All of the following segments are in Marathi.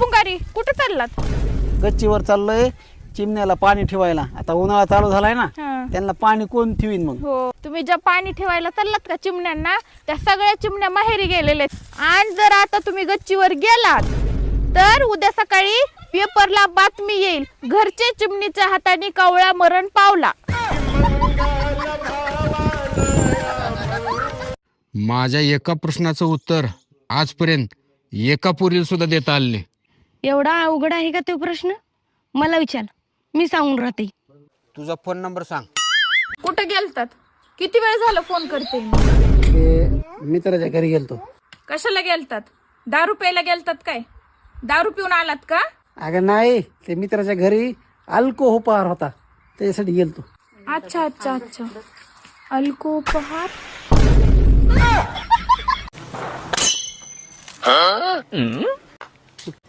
पुंगारी कुठे चाललात? गच्चीवर चाललोय चिमण्याला पाणी ठेवायला. आता उन्हाळा चालू झालाय ना, हा. त्यांना पाणी कोण ठेवीन मग? हो, तुम्ही ज्या पाणी ठेवायला चाललात का चिमण्यांना, त्या सगळ्या चिमण्या माहेरी गेलेले. आणि जर आता तुम्ही गच्चीवर गेलात तर उद्या सकाळी पेपरला बातमी येईल, घरचे चिमणीच्या हाताने कावळा मरण पावला. माझ्या एका प्रश्नाचं उत्तर आजपर्यंत एका पोरीला सुद्धा देता आले नाही. एवढा अवघड आहे का तो प्रश्न? मला विचार, मी सांगून राहते. तुझा फोन नंबर सांग. कुठे गेलतात? किती वेळ झाला फोन करते. ते मित्राच्या घरी गेलतो. कशाला गेलतात? दारू प्यायला गेलतात काय? दारू पिऊन आलात का? अगं नाही, ते मित्राच्या घरी अल्कोहोपार होता त्याच्यासाठी गेलतो. अच्छा अच्छा अच्छा, अल्कोपहार.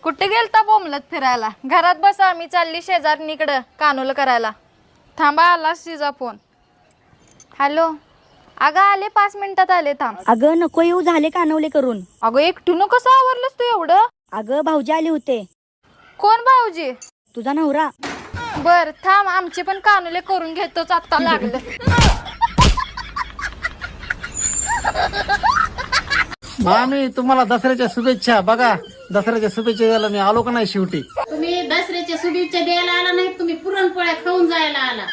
कुठे गेलता बोमलत फिरायला? घरात बसा, आम्ही चालली शेजारणीकडं कानूल करायला. थांबा, आला तिचा फोन. हॅलो, अगं आले 5 मिनिटात आले, थांब. अगं नको येऊ, झाले कानवले करून. अगं एकटून कसं आवरलंस तू एवढं? अगं भाऊजी आले होते. कोण भाऊजी? तुझा नवरा. बर थांब, आमचे पण कानुले करून घेतोच, आता लागलं. मामी तुम्हाला दसऱ्याच्या शुभेच्छा. बघा दसऱ्याच्या शुभेच्छा द्यायला मी आलो का नाही शेवटी. तुम्ही दसऱ्याच्या शुभेच्छा द्यायला आला नाही, तुम्ही पुरणपोळ्या खाऊन जायला आला.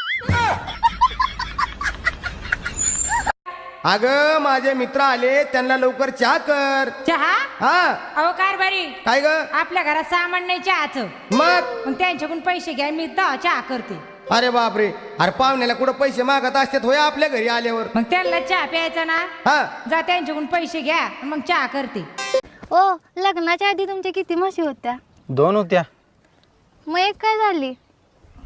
अगं माझे मित्र आले, त्यांना लवकर चहा कर. चहा? हा. अहो कारभारी, काय ग? आपल्या घरात सामान नाही चहाचं. मग त्यांच्याकडून पैसे घ्या, मी चहा करते. अरे बापरे, अरे पाहुण्याला कुठं पैसे मागत असतात होय आपल्या घरी आल्यावर? मग त्यांना चहा प्यायचा ना, हा. जा त्यांच्याकडून पैसे घ्या, मग चहा करते. ओ, लग्नाच्या आधी तुमच्या किती म्हशी होत्या? 2 होत्या. मग एक काय झाली?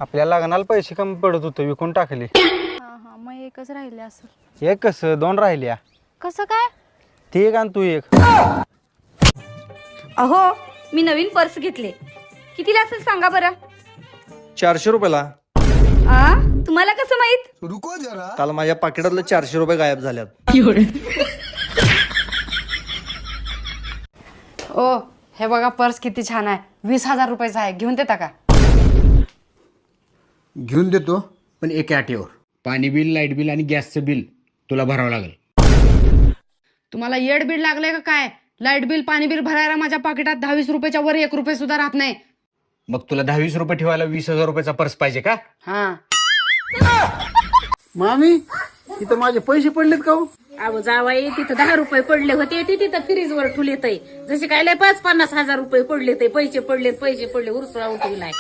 आपल्या लग्नाला पैसे कमी पडत होते, विकून टाकली. हा हा, मग एकच राहिले असं. एक कसं 2 राहिल्या. कसं काय? ती एक आणि तू एक. अहो, मी नवीन पर्स घेतले. किती लागतील सांगा बरं? 400 रुपयाला. तुम्हाला कसं माहित? काल माझ्या पाकिटातले 400 रुपये गायब झाल्यात. ओ, हे बघा पर्स किती छान आहे, 20,000 रुपयाचा आहे, घेऊन देता का? घेऊन देतो, पण एका अटीवर. पाणी बिल, लाईट बिल आणि गॅसचं बिल तुला भरावं लागेल. तुम्हाला येड बिल लागलंय का काय? लाईट बिल, पाणी बिल भरायला माझ्या पाकिटात 10-20 रुपयाच्या वर 1 रुपये सुद्धा राहत नाही. मग तुला 10-20 रुपये ठेवायला 20,000 रुपयाचा पर्स पाहिजे का? हा. मामी तिथं माझे पैसे पडलेत का हो? अहो जावाई, तिथं 10 रुपये पडले होते, ते तिथं फ्रीजवर ठुलेत. जसे काय 50-50 हजार रुपये पडले, ते पैसे पडले उरसुळा उठविलाय.